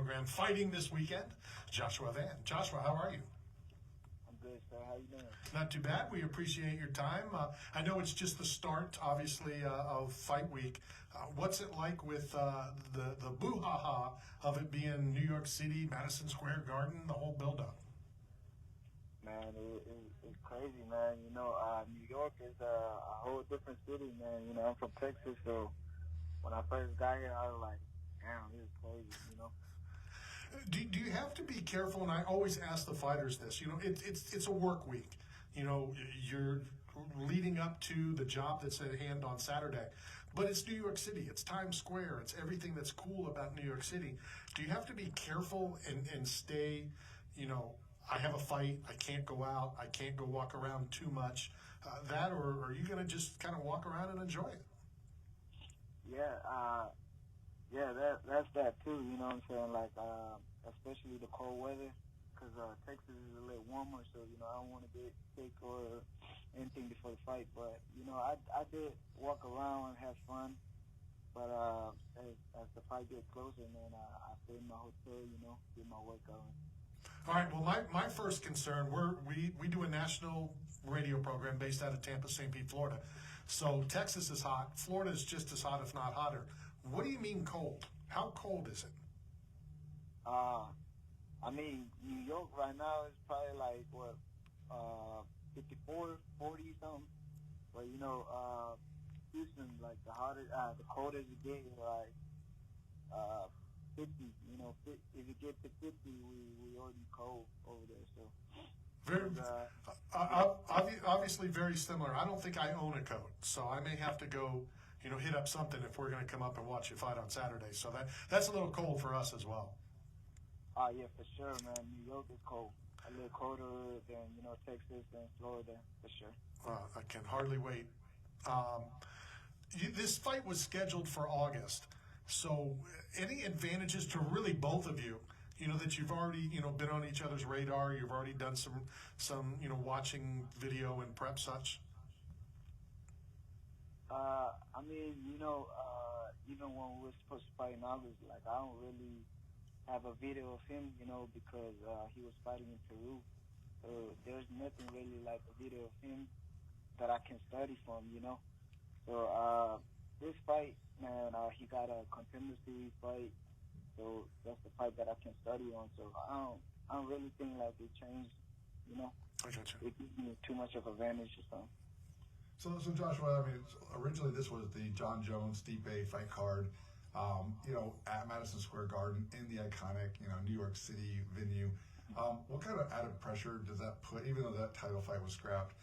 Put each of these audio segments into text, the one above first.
program, fighting this weekend, Joshua Van. Joshua, how are you? I'm good, sir. How you doing? Not too bad. We appreciate your time. I know it's just the start, obviously, of fight week. What's it like with the boo-ha-ha of it being New York City, Madison Square Garden, the whole build-up? Man, it's crazy, man. New York is a whole different city, man. I'm from Texas, so when I first got here, I was like, damn, this is crazy. Do you have to be careful? And I always ask the fighters this. It's a work week. You're leading up to the job that's at hand on Saturday. But it's New York City. It's Times Square. It's everything that's cool about New York City. Do you have to be careful and stay, I have a fight. I can't go out. I can't go walk around too much. Or are you going to just kind of walk around and enjoy it? That's that too. You know what I'm saying? Like, especially the cold weather, because Texas is a little warmer, so I don't want to get sick or anything before the fight. But I did walk around and have fun. But as the fight gets closer, man, I stay in my hotel, get my work going. All right. Well, my first concern, we do a national radio program based out of Tampa, St. Pete, Florida. So Texas is hot. Florida is just as hot, if not hotter. What do you mean cold? How cold is it? New York right now is probably like 54, 40 something. But Houston, like the coldest it gets, like 50. If it gets to 50, we already cold over there. So very, obviously very similar. I don't think I own a coat, so I may have to go, hit up something if we're going to come up and watch you fight on Saturday. So that's a little cold for us as well. Yeah, for sure, man. New York is cold. A little colder than Texas and Florida, for sure. I can hardly wait. This fight was scheduled for August. So any advantages to really both of you, that you've already, been on each other's radar, you've already done some watching video and prep such? Even when we were supposed to fight in August, like, I don't really have a video of him, because he was fighting in Peru. So there's nothing really like a video of him that I can study from, So this fight, man, he got a contender series fight, so that's the fight that I can study on. So I don't really think like it changed, I got you. It gives me too much of an advantage or something. So Joshua, originally this was the John Jones Stipe fight card, at Madison Square Garden in the iconic, New York City venue. What kind of added pressure does that put, even though that title fight was scrapped,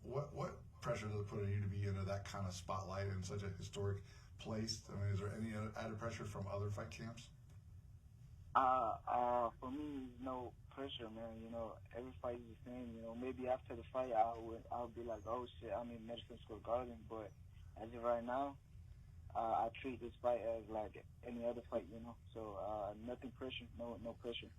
what pressure does it put on you to be into that kind of spotlight in such a historic place? Is there any added pressure from other fight camps? For me, no pressure, man. Every fight is the same. Maybe after the fight, I'll be like, oh shit, I'm in Madison Square Garden. But as of right now, I treat this fight as like any other fight, So nothing pressure, no pressure.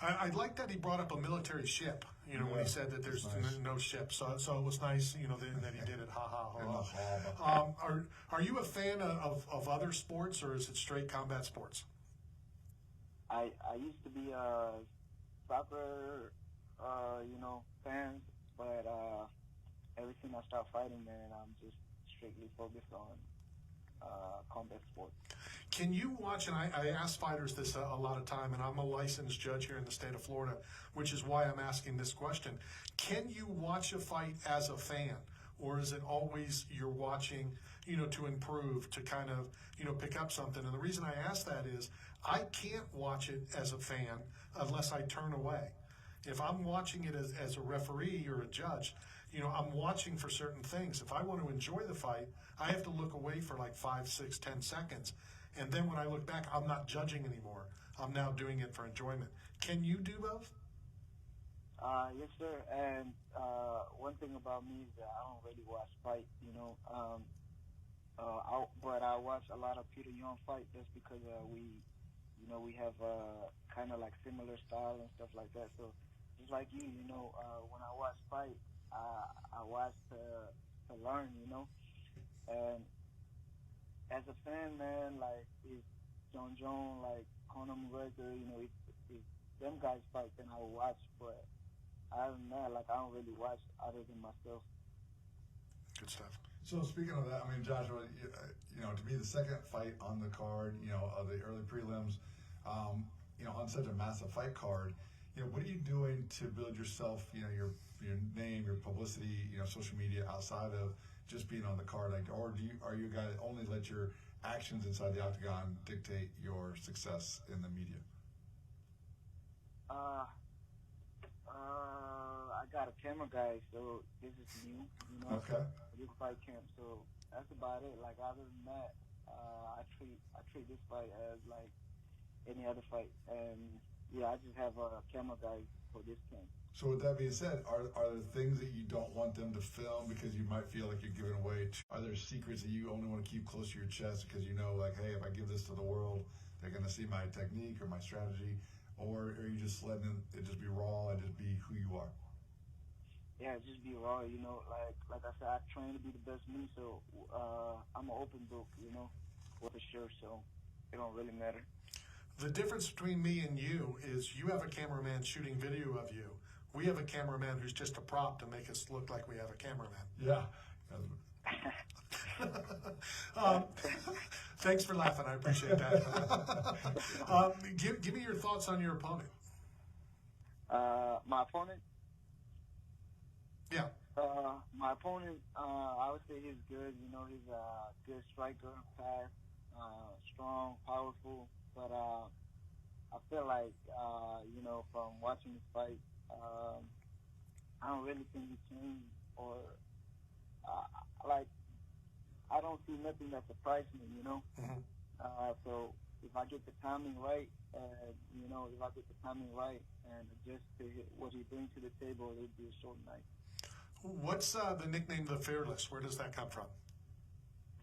I like that he brought up a military ship, when he said that there's no ship. So it was nice, that he did it. Ha ha ha. Are you a fan of other sports, or is it straight combat sports? I used to be a soccer, fan, but ever since I started fighting, man, I'm just strictly focused on combat sports. Can you watch, and I ask fighters this a lot of time, and I'm a licensed judge here in the state of Florida, which is why I'm asking this question. Can you watch a fight as a fan? Or is it always you're watching, to improve, to kind of, pick up something? And the reason I ask that is I can't watch it as a fan unless I turn away. If I'm watching it as a referee or a judge, I'm watching for certain things. If I want to enjoy the fight, I have to look away for like 5, 6, 10 seconds. And then when I look back, I'm not judging anymore. I'm now doing it for enjoyment. Can you do both? Yes, sir. And one thing about me is that I don't really watch fight, but I watch a lot of Peter Young fight just because we have kind of like similar style and stuff like that. So just like you, when I watch fight, I watch to learn, and as a fan, man, like, is John Jones like Conor McGregor, if them guys fight, then I will watch. But other than that, like, I don't really watch other than myself. Good stuff. So speaking of that, I mean, Joshua, to be the second fight on the card, of the early prelims, on such a massive fight card, what are you doing to build yourself, your name, your publicity, social media outside of just being on the card? Like, or are you a guy that only let your actions inside the octagon dictate your success in the media? I got a camera guy, so this is new, Okay. This fight camp, so that's about it. Like, other than that, I treat this fight as like any other fight, and yeah, I just have a camera guy for this camp. So with that being said, are there things that you don't want them to film because you might feel like you're giving away? Are there secrets that you only want to keep close to your chest because like, hey, if I give this to the world, they're going to see my technique or my strategy? Or are you just letting it just be raw and just be who you are? Yeah, just be raw, like I said, I train to be the best me, so I'm an open book, for sure, so it don't really matter. The difference between me and you is you have a cameraman shooting video of you. We have a cameraman who's just a prop to make us look like we have a cameraman. Yeah. Thanks for laughing. I appreciate that. Give me your thoughts on your opponent. My opponent? Yeah. My opponent, I would say he's good. He's a good striker, fast, strong, powerful. But I feel like, from watching this fight, I don't really think he changed, or I don't see nothing that surprised me. Mm-hmm. So if I get the timing right, if I get the timing right and adjust to what he brings to the table, it'd be a short night. What's the nickname The Fearless? Where does that come from?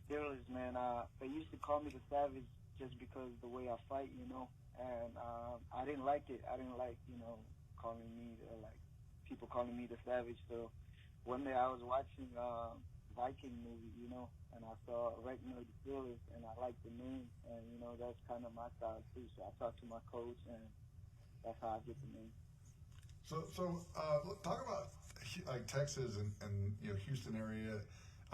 Fearless, man. They used to call me the Savage just because the way I fight, and I didn't like it. I didn't like, calling me, people calling me the Savage. So one day I was watching Viking movie, and I saw Ragnar the Fearless, and I liked the name, and, that's kind of my style, too. So I talked to my coach, and that's how I get the name. So talk about like Texas and Houston area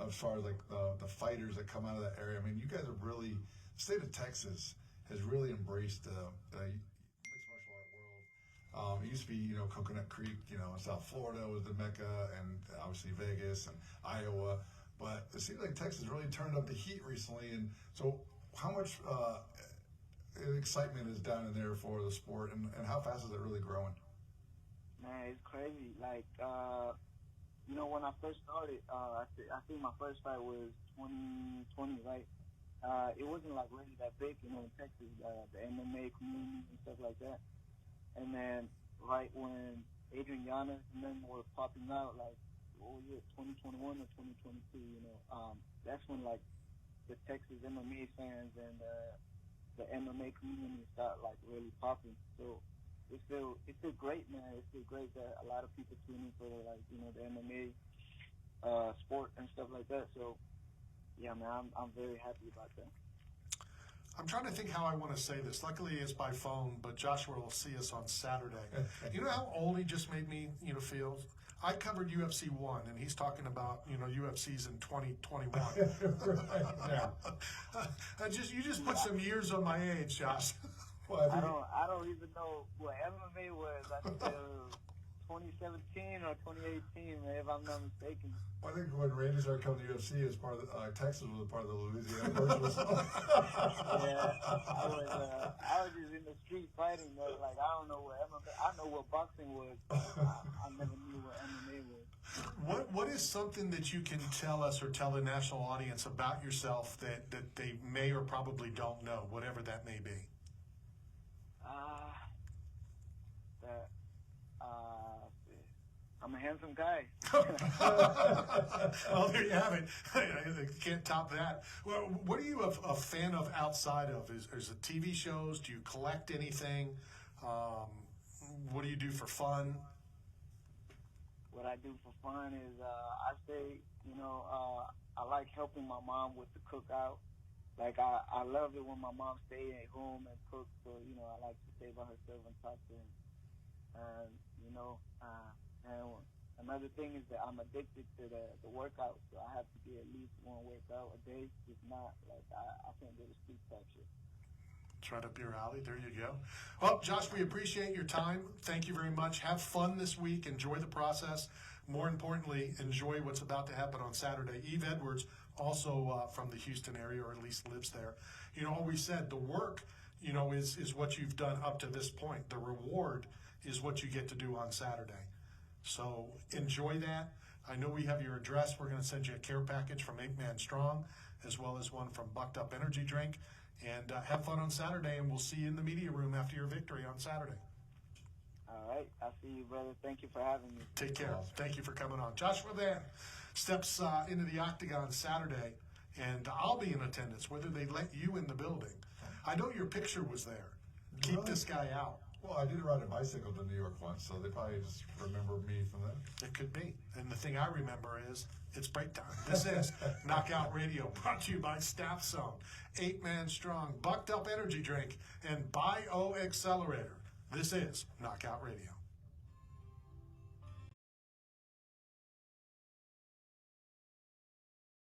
as far as like the fighters that come out of that area. I mean, you guys have really, the state of Texas has really embraced the mixed martial art world. It used to be Coconut Creek, in South Florida was the mecca, and obviously Vegas and Iowa. But it seems like Texas really turned up the heat recently. And so how much excitement is down in there for the sport, and how fast is it really growing? Man, it's crazy. Like, when I first started, I think my first fight was 2020, right? It wasn't like really that big, in Texas, the MMA community and stuff like that. And then right when Adrian Yanez and them were popping out, like, what was it, 2021 or 2022, that's when like the Texas MMA fans and the MMA community start like really popping. So it's still great, man. It's still great that a lot of people tune in for like the MMA sport and stuff like that. So yeah, man, I'm very happy about that. I'm trying to think how I want to say this. Luckily, it's by phone, but Joshua will see us on Saturday. You know how old he just made me, feel? I covered UFC 1, and he's talking about, UFC's in 2021. Right, yeah. You just put some years on my age, Josh. Well, I don't even know what MMA was. I think it was 2017 or 2018, man, if I'm not mistaken. I think when Randy started coming to UFC, as part of Texas was a part of the Louisiana version. Yeah, I was just in the street fighting, though. Like, I don't know what MMA. I know what boxing was. I never knew what MMA was. What is something that you can tell us or tell the national audience about yourself that they may or probably don't know, whatever that may be? I'm a handsome guy. Well, there you have it. I can't top that. Well, what are you a fan of outside of? Is it TV shows? Do you collect anything? What do you do for fun? What I do for fun is I say, I like helping my mom with the cookout. like I love it when my mom stay at home and cook. So I like to stay by herself and talk to him. And and another thing is that I'm addicted to the workout. So I have to get at least one workout a day. If not, like I can't go to sleep type shit. It's right up your alley. There you go. Well, Josh, we appreciate your time. Thank you very much. Have fun this week. Enjoy the process. More importantly, enjoy what's about to happen on Saturday. Eve Edwards, also from the Houston area, or at least lives there. Always said the work, is what you've done up to this point. The reward is what you get to do on Saturday. So enjoy that. I know we have your address. We're going to send you a care package from 8 Man Strong, as well as one from Bucked Up Energy Drink. And have fun on Saturday, and we'll see you in the media room after your victory on Saturday. All right. I'll see you, brother. Thank you for having me. Take care. Thank you for coming on. Joshua Van steps into the octagon Saturday, and I'll be in attendance, whether they let you in the building. I know your picture was there. Keep Really? this guy out. Well, I did ride a bicycle to New York once, so they probably just remember me from that. It could be. And the thing I remember is it's break time. This is Knockout Radio, brought to you by Staff Zone, 8 Man Strong, Bucked Up Energy Drink, and Bio Accelerator. This is Knockout Radio.